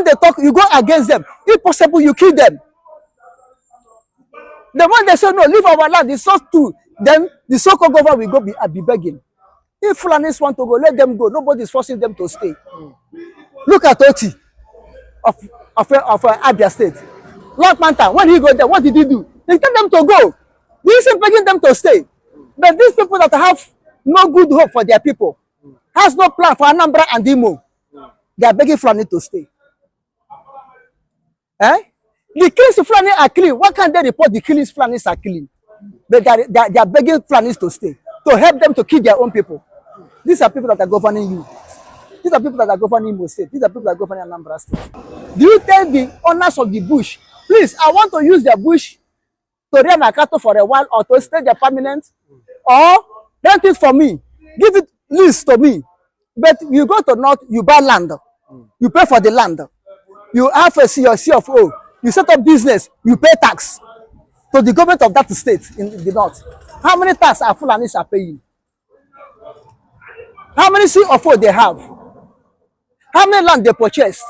when they talk, you go against them. If possible, you kill them. The one they say, no, leave our land, it's so true. Then the so-called government will go be begging. If Fulanis want to go, let them go. Nobody is forcing them to stay. Look at Oti of Abia State. Lord Manta, when he go there, what did he do? He tell them to go. He isn't begging them to stay. But these people that have no good hope for their people, has no plan for Anambra and Imo, they are begging Fulani to stay. Eh? The killings of Fulani are clean. Why can't they report the killings Fulanis are clean? But they are begging Fulanis to stay, to help them to kill their own people. These are people that are governing you. These are people that are governing Imo State. These are people that are governing Anambra State. Do you tell the owners of the bush, please, I want to use the bush to rear my cattle for a while or to stay there permanent, or rent it for me, give it lease to me. But you go to North, you buy land, you pay for the land, you have a CFO, you set up business, you pay tax to the government of that state in the North. How many tax are Fulanis are paying? How many CFO they have? How many land they purchase?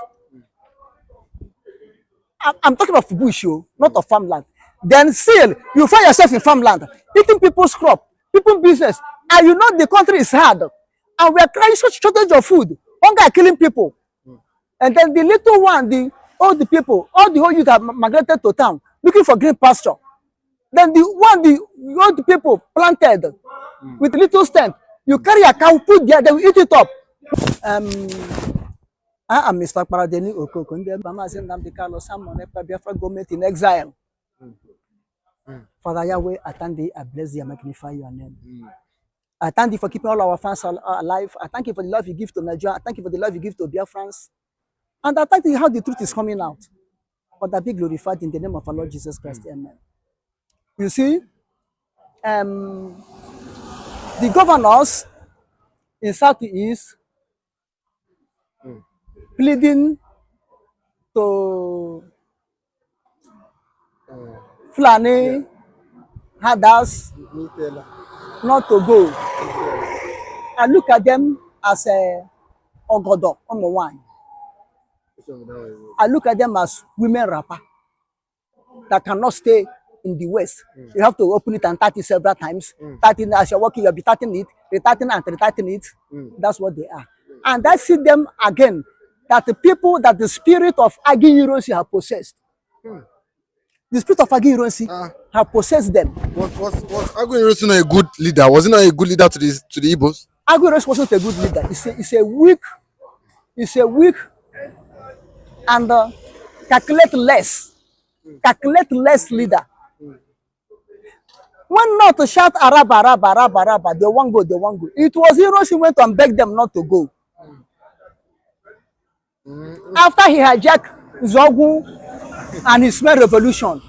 I'm talking about bush, not of farmland. Then still, you find yourself in farmland, eating people's crop, people's business, and you know the country is hard. And we are crying such shortage of food. Hunger killing people. And then the little one, all the people, all the whole youth have migrated to town, looking for green pasture. Then the old people planted with little stem. You carry a cow, put there, they will eat it up. I am Mr. Paradeni Okokunde, Mama Zendam Carlos Salmon, Biafra government in exile. Father Yahweh, I thank thee, I bless thee, I magnify your name. I thank you for keeping all our fans alive. I thank you for the love you give to Nigeria. I thank you for the love you give to Biafrans. And I thank you how the truth is coming out. But I be glorified in the name of our Lord Jesus Christ. Amen. You see, the governors in S.East pleading to Fulani herders not to go. I look at them as a ogodo on the wine. I look at them as women rapper that cannot stay in the West. You have to open it and tap it several times. Tapping as you're working, you'll be tapping it, retarting and retarting it. That's what they are. And I see them again, that the people that the spirit of Agiyironsi have possessed. The spirit of Agiyironsi have possessed them. Was Agiyironsi not a good leader? Was he not a good leader to the Igbos? Agiyironsi wasn't a good leader. He's a weak and calculate less leader. When not to shout Araba, Araba, Araba, Araba, they won't go, they won't go. It was Hiroshi went and begged them not to go. After he hijacked Zogu and his small revolution,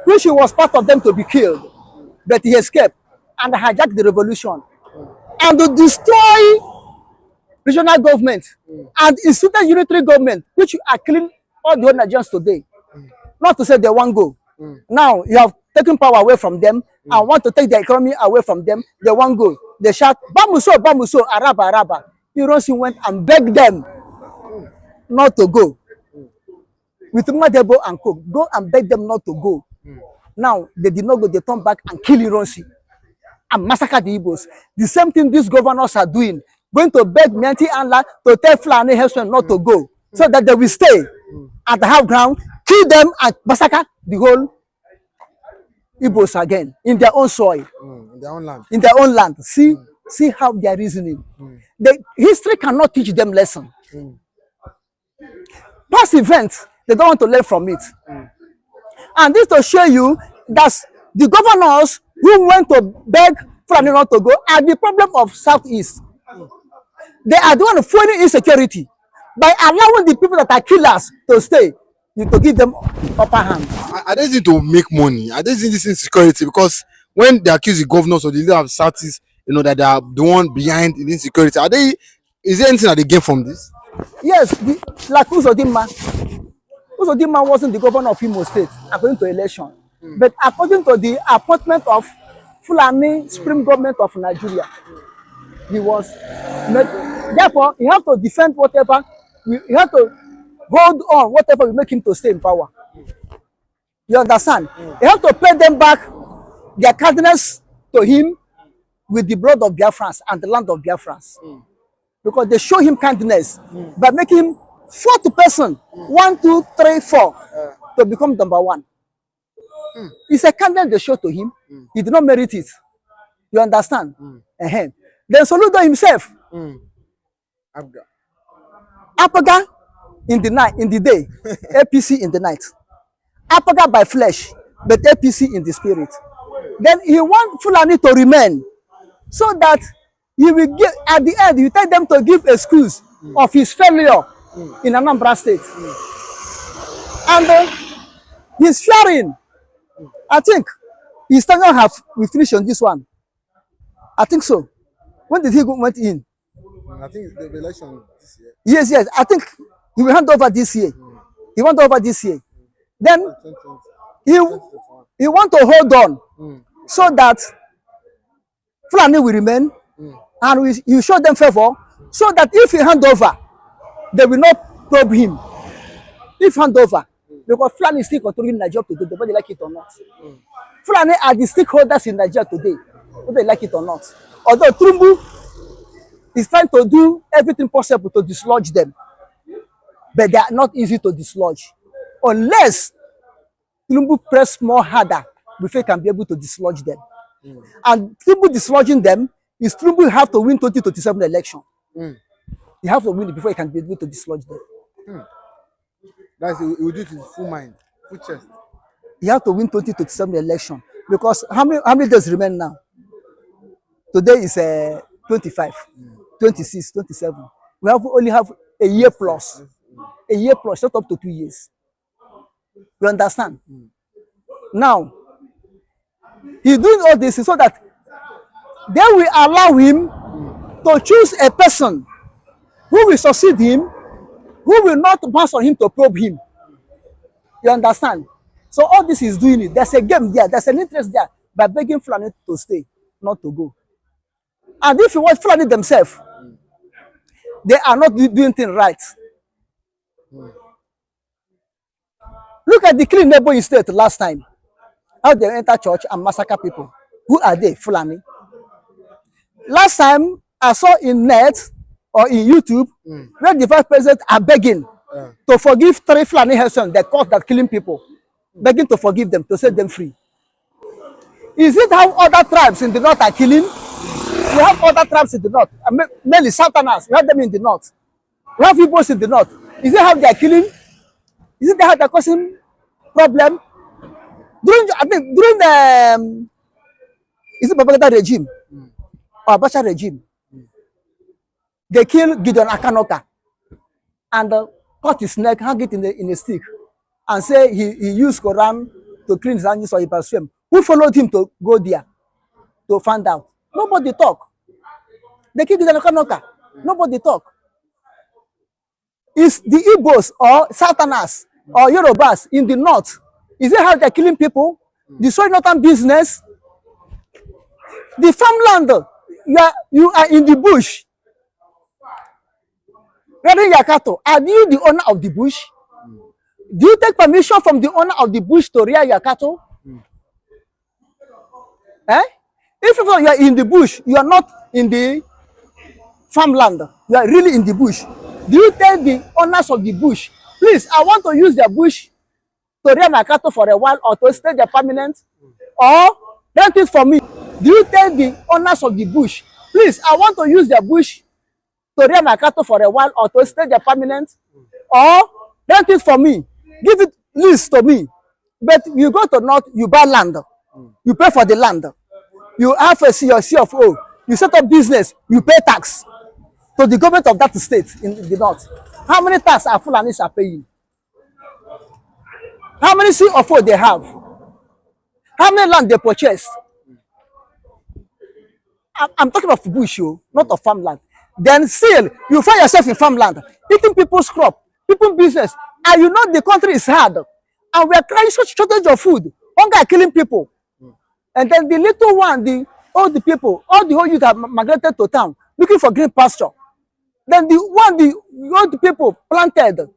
which he was part of them to be killed, but he escaped and hijacked the revolution and to destroy regional government and instituted unitary government, which are killing all the whole Nigerians today. Not to say they won't go. Now you have taken power away from them and want to take the economy away from them. They won't go. They shout, Bamuso, Bamuso, Araba, Araba. Hiroshi went and begged them not to go. With Madebo and Cook, go and beg them not to go. Now they did not go, they turned back and killed Hiroshi and massacre the Igbos. The same thing these governors are doing. Going to beg Mianti Anla to tell Fulani Herdsmen not to go, so that they will stay at the high ground, kill them and massacre the whole Igbos again in their own soil, in their own land. In their own land. See how they are reasoning. The history cannot teach them lesson. Past events, they don't want to learn from it. And this to show you that the governors who went to beg Fulani not to go are the problem of S.East. They are the one fueling insecurity by allowing the people that are killers to stay, to give them upper hand. Are they to make money? Are they in this insecurity? Because when they accuse the governors or the leader of S.East, that they are the one behind the insecurity, is there anything that they gain from this? Yes, like Uzodinma wasn't the governor of Imo State according to election, but according to the appointment of Fulani Supreme Government of Nigeria, he was made. Therefore, you have to defend whatever. You have to hold on, whatever will make him to stay in power. You understand? You have to pay them back their kindness to him with the blood of Biafrans and the land of Biafrans. Because they show him kindness by making him fourth person, 1, 2, 3, 4, to become number one. It's a kindness they show to him. He did not merit it. You understand? Then Soludo himself, Apaga in the night, in the day, APC in the night. Apaga by flesh, but APC in the spirit. Then he wants Fulani to remain, so that he will give, at the end, he tell them to give excuse of his failure in Anambra State. And he's fearing. I think he's still not have we finished on this one. I think so. When did he go went in? I think the election this year. Yes. I think he will hand over this year. He went over this year. Then he want to hold on so that Fulani will remain and you show them favor so that if he hand over, they will not probe him. If hand over, because Fulani is still controlling Nigeria today, whether they like it or not. Fulani are the stakeholders in Nigeria today, whether they like it or not. Although Trumbu is trying to do everything possible to dislodge them, but they are not easy to dislodge unless Trumbu press more harder before he can be able to dislodge them. And Trumbu dislodging them is Trumbu have to win 2027 election. You have to win it before you can be able to dislodge them. That's it. We do it with full mind, full chest. You have to win 2027 election because how many days remain now? Today is 25, 26, 27. We only have a year plus, not up to 2 years. You understand? Now, he's doing all this so that they will allow him to choose a person who will succeed him, who will not pass on him to probe him. You understand? So all this is doing it. There's a game there. There's an interest there by begging Fulani to stay, not to go. And if you watch Fulani themselves, they are not doing things right. Look at the clean neighboring state last time. How they enter church and massacre people. Who are they? Fulani. Last time I saw in net or in YouTube where the vice president are begging to forgive 3 Fulani Herdsmen, the court that killing people, begging to forgive them, to set them free. Is it how other tribes in the north are killing? We have other tribes in the north, mainly Southerners. We have them in the north. We have Igbos in the north. Is it how they are killing? Is it how they are causing problem? During the is it Babangida regime or Abacha regime? They kill Gideon Akanoka and cut his neck, hang it in a stick, and say he used Quran to clean his hands or he blaspheme. Who followed him to go there to find out? Nobody talk. They kill Gideon Akanoka. Nobody talk. Is the Igbos or Southerners or Yorubas in the north? Is it how they're killing people? Destroy northern business? The farmland, you are in the bush. Rearing your cattle, are you the owner of the bush? Do you take permission from the owner of the bush to rear your cattle? If you are in the bush, you are not in the farmland. You are really in the bush. Do you tell the owners of the bush, please, I want to use the bush to rear my cattle for a while or to stay there permanent, or rent it for me? Do you tell the owners of the bush, please, I want to use the bush to rear my cattle for a while or to stay there permanent, or rent it for me? Give it lease to me. But you go to north, you buy land, you pay for the land, you have a CFO, you set up business, you pay tax to the government of that state in the north. How many tax are Fulanis are paying? How many CFO they have? How many land they purchase? I'm talking of bush, not of farmland. Then still, you find yourself in farmland, eating people's crop, people's business, and you know the country is hard. And we are crying such shortage of food. Hunger are killing people. And then the little one, all the people, all the whole youth have migrated to town, looking for green pasture. Then the old people planted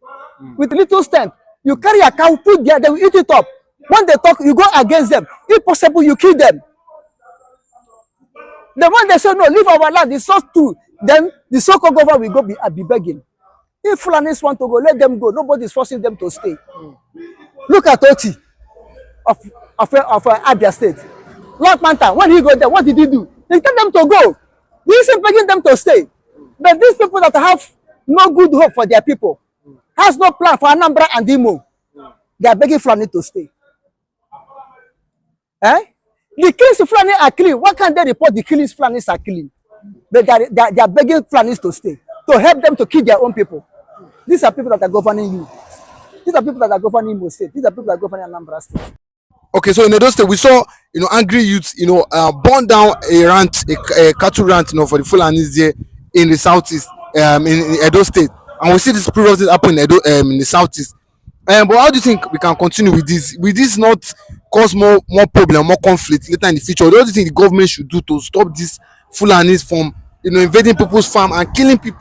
with little strength. You carry a cow, put there, they will eat it up. When they talk, you go against them. If possible, you kill them. The one they say, no, leave our land, it's so true. Then the so-called government will go be begging. If Fulanis want to go, let them go. Nobody is forcing them to stay. Look at Oti of Abia State. Lord Manta, when he go there, what did he do? He tell them to go. He isn't begging them to stay. But these people that have no good hope for their people, has no plan for Anambra and Imo, they are begging Fulani to stay. Eh? The killings of Fulani are clean. Why can't they report the killings Fulanis are clean? But they are begging Fulanis to stay, to help them to kill their own people. These are people that are governing you. These are people that are governing Imo State. These are people that are governing Anambra State. Okay, so in Edo State, we saw, angry youths, burn down a ranch, a cattle ranch, for the Fulanis there in the southeast, in Edo State, and we see this previously happen in Edo, in the southeast. But how do you think we can continue with this? Will this not cause more problem, more conflict later in the future? What do you think the government should do to stop these Fulanis from, invading people's farm and killing people?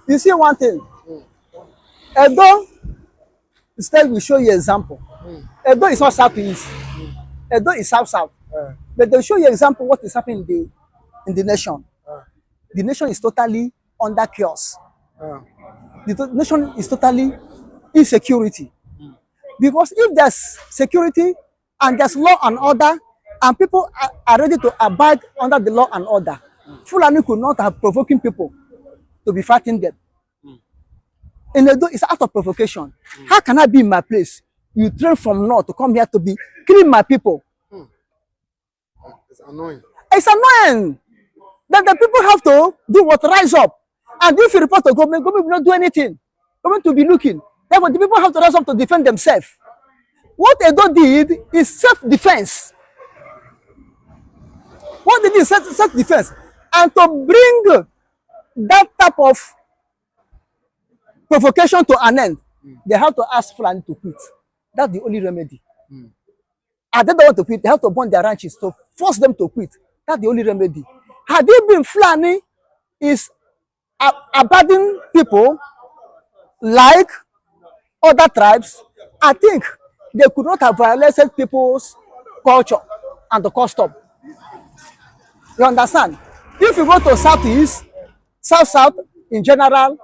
You see one thing. Edo State will show you example. Edo is not southeast. Edo is south. But they'll show you example what is happening in the nation. The nation is totally under chaos. The nation is totally insecurity. Because if there's security and there's law and order, and people are ready to abide under the law and order, Fulani could not have provoking people to be fighting them. And it's out of provocation. How can I be in my place? You train from north to come here to be killing my people. It's annoying. It's annoying that the people have to do what? Rise up. And if you report to government will not do anything. Government will be looking. Therefore, the people have to rise up to defend themselves. What Edo did is self-defense. What they did is self-defense. And to bring that type of provocation to an end, they have to ask Fulani to quit. That's the only remedy. And they don't want to quit, they have to burn their ranches to force them to quit. That's the only remedy. Had it been Fulani is abandoning people like other tribes, I think they could not have violated people's culture and the custom. You understand? If you go to southeast, south in general,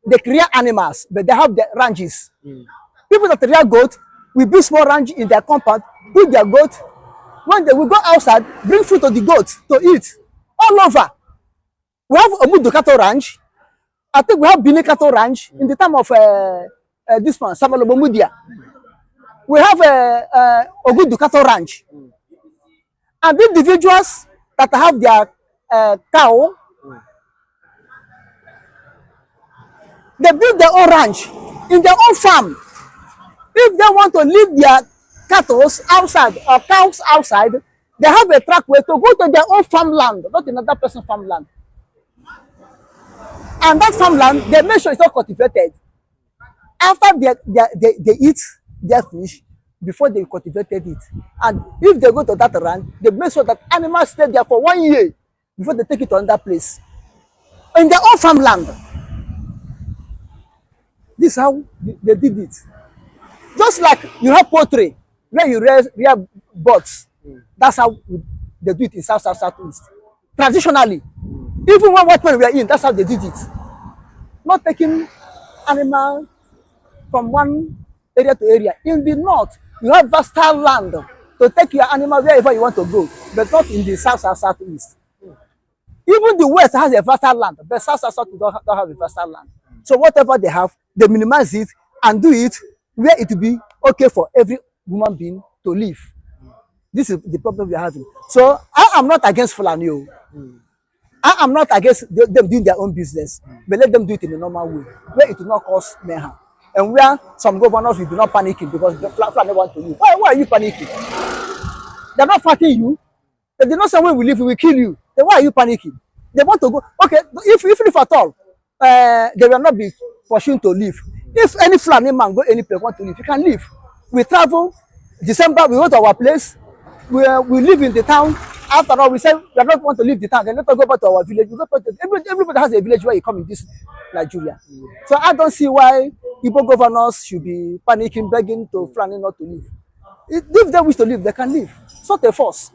they create animals, but they have the ranches. People that rear goat will build small ranch in their compound, put their goat. When they will go outside, bring food to the goat to eat. All over. We have Obudu Cattle Ranch. I think we have Bini Cattle Ranch in the time of this one, Samalobomudia. We have Ogudu Cattle Ranch. And the individuals that have their cow, they build their own ranch in their own farm. If they want to leave their cattle outside or cows outside, they have a trackway to go to their own farmland, not another person's farmland. And that farmland, they make sure it's not cultivated. After they eat their fish, before they cultivated it. And if they go to that land, they make sure that animals stay there for 1 year before they take it to another place. In their own farmland. This is how they did it. Just like you have poultry, where you rear birds. That's how they do it in southeast. Traditionally, even when white men were in, that's how they did it. Not taking animals from one area to area. In the north, you have versatile land to take your animal wherever you want to go, but not in the southeast. Even the west has a versatile land, but south don't have a versatile land. So whatever they have, they minimize it and do it where it will be okay for every human being to live. This is the problem we are having. So I am not against Fulani. I am not against them doing their own business, but let them do it in a normal way, where it will not cause mayhem. And where some governors will be not panicking because the Fulani want to leave. Why are you panicking? They're not fighting you. They did not say when we leave, we will kill you. Then why are you panicking? They want to go. Okay, if at all, they will not be pursuing to leave. If any Fulani man go any place want to leave, you can leave. We travel. December, we go to our place. We live in the town, after all, we said we are not want to leave the town. Then let us go back to our village. We go back to, everybody has a village where you come in this Nigeria. So I don't see why Igbo governors should be panicking, begging to Fulani not to leave. If they wish to leave, they can leave. It's not a force.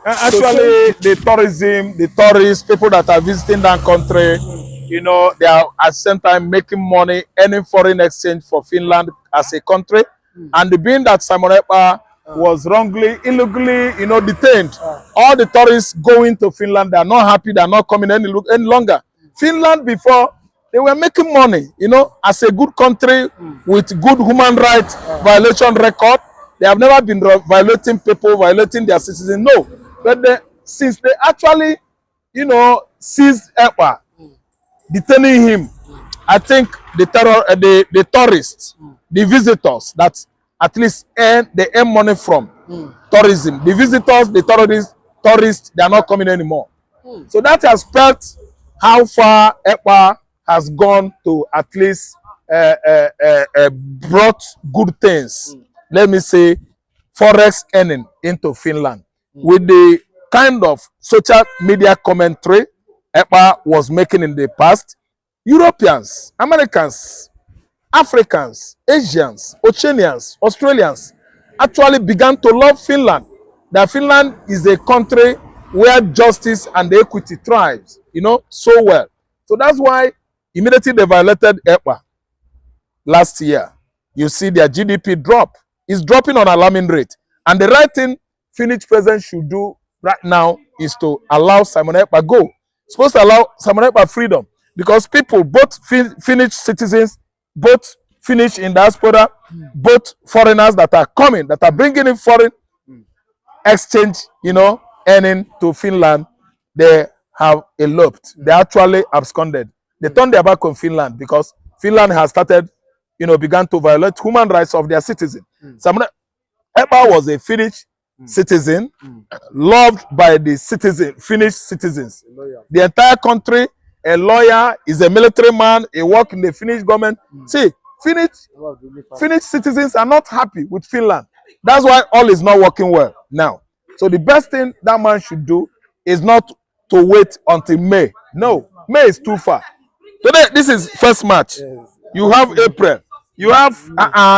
Actually, the tourists, people that are visiting that country, you know, they are at the same time making money, earning foreign exchange for Finland as a country. And being that Simon Ekpa was wrongly, illegally, you know, detained, all the tourists going to Finland, they are not happy, they are not coming any longer. Finland before, they were making money, you know, as a good country with good human rights violation record. They have never been violating people, violating their citizens, no. But since they actually, you know, seized Ekpa, detaining him, I think the tourists, the visitors that at least they earn money from tourism. The visitors, the tourists, they are not coming anymore. So that has felt how far Ekpa has gone to at least brought good things. Let me say, forex earning into Finland. With the kind of social media commentary Ekpa was making in the past, Europeans, Americans, Africans, Asians, Oceanians, Australians actually began to love Finland. That Finland is a country where justice and equity thrives, you know, so well. So that's why immediately they violated Ekpa last year. You see their GDP drop. It's dropping on alarming rate. And the right thing Finnish president should do right now is to allow Simon Ekpa go. Supposed to allow Simon Ekpa freedom. Because people, both Finnish citizens, both Finnish in diaspora, both foreigners that are coming, that are bringing in foreign exchange, you know, earning to Finland, they have eloped. They actually absconded. They turned their back on Finland because Finland has started, you know, began to violate human rights of their citizens. Simon Ekpa was a Finnish citizen, loved by the Finnish citizens. The entire country, a lawyer, is a military man, he works in the Finnish government. See, Finnish citizens are not happy with Finland. That's why all is not working well now. So the best thing that man should do is not to wait until May. No, May is too far. Today, this is first March. You have April. You have,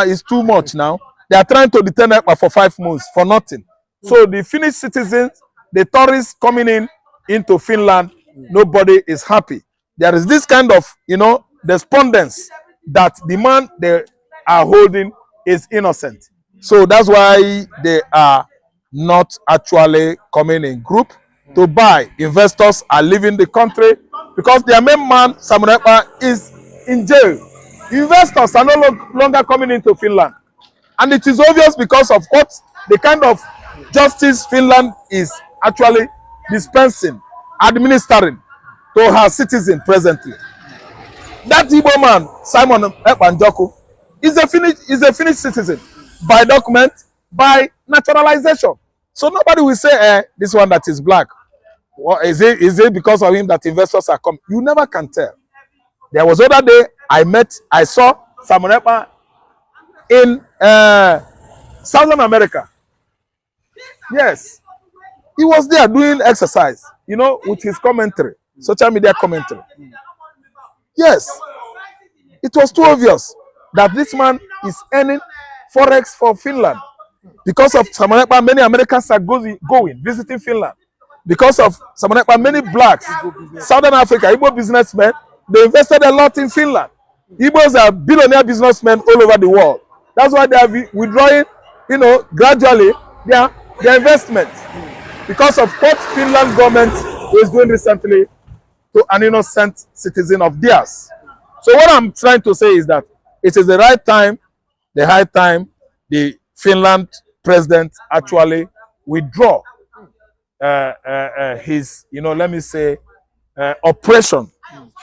it's too much now. They are trying to detain Ekpa for 5 months for nothing. So the Finnish citizens, the tourists coming into Finland, nobody is happy. There is this kind of, you know, despondence that the man they are holding is innocent. So that's why they are not actually coming in group to buy. Investors are leaving the country because their main man, Simon Ekpa, is in jail. Investors are no longer coming into Finland. And it is obvious because of what the kind of justice Finland is actually dispensing, administering to her citizens presently. That Igbo man, Simon Ekpa Njoku, is a Finnish citizen by document, by naturalization. So nobody will say, this one that is black. Well, is it because of him that investors are coming? You never can tell. There was other day I saw Simon Ekpa in Southern America. Yes. He was there doing exercise, you know, with his commentary, social media commentary. Yes. It was too obvious that this man is earning forex for Finland. Because of Simon Ekpa, many Americans are going, visiting Finland. Because of Simon Ekpa, many blacks, Southern Africa, Igbo businessmen, they invested a lot in Finland. Igbos are billionaire businessmen all over the world. That's why they are withdrawing, you know, gradually their investments. Because of what Finland government is doing recently to an innocent citizen of theirs. So what I'm trying to say is that it is the right time, the high time, the Finland president actually withdraw his, you know, let me say, oppression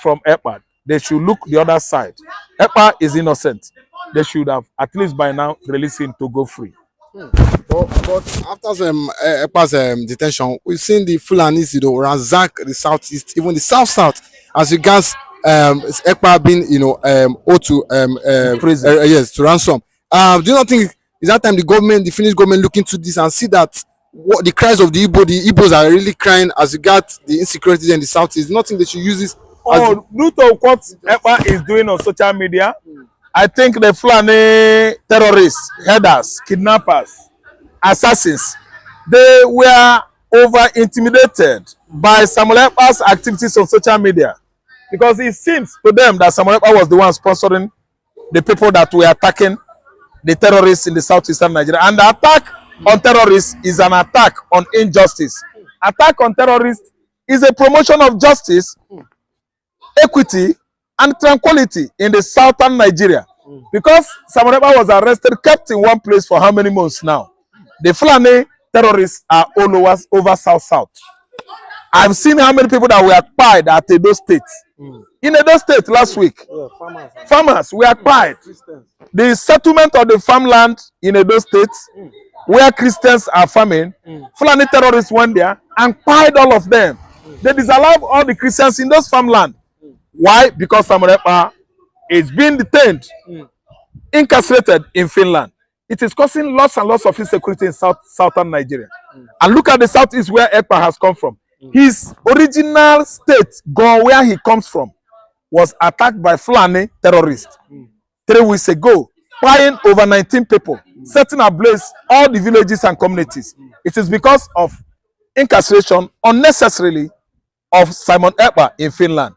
from Ekpa. They should look the other side. Ekpa is innocent. They should have at least by now released him to go free. But after Ekpa's detention, we've seen the Fulanis, you know, ransack the southeast, even the south, as regards Ekpa being, you know, owed to yes, to ransom. Do you not think is that time the Finnish government look into this and see that what the cries of the Igbos are really crying as regards the insecurity in the Southeast. Nothing they should use this. Oh, due to what EPA is doing on social media, I think the Fulani terrorists, herders, kidnappers, assassins, they were over-intimidated by Samuel EPA's activities on social media, because it seems to them that Samuel EPA was the one sponsoring the people that were attacking the terrorists in the southeastern Nigeria. And the attack on terrorists is an attack on injustice. Attack on terrorists is a promotion of justice, equity, and tranquility in the southern Nigeria. Because Samuel EPA was arrested, kept in one place for how many months now? The Fulani terrorists are all over South. I've seen how many people that were pied at Edo State. In Edo State last week, farmers were pied. The settlement of the farmland in Edo State, where Christians are farming, Fulani terrorists went there and pied all of them. They disallowed all the Christians in those farmland. Why? Because Samuel EPA is being detained, incarcerated in Finland. It is causing lots and lots of insecurity in southern Nigeria. And look at the southeast where EPA has come from. His original state, Go, where he comes from, was attacked by Fulani terrorists 3 weeks ago, plying over 19 people, setting ablaze all the villages and communities. It is because of incarceration unnecessarily of Simon EPA in Finland.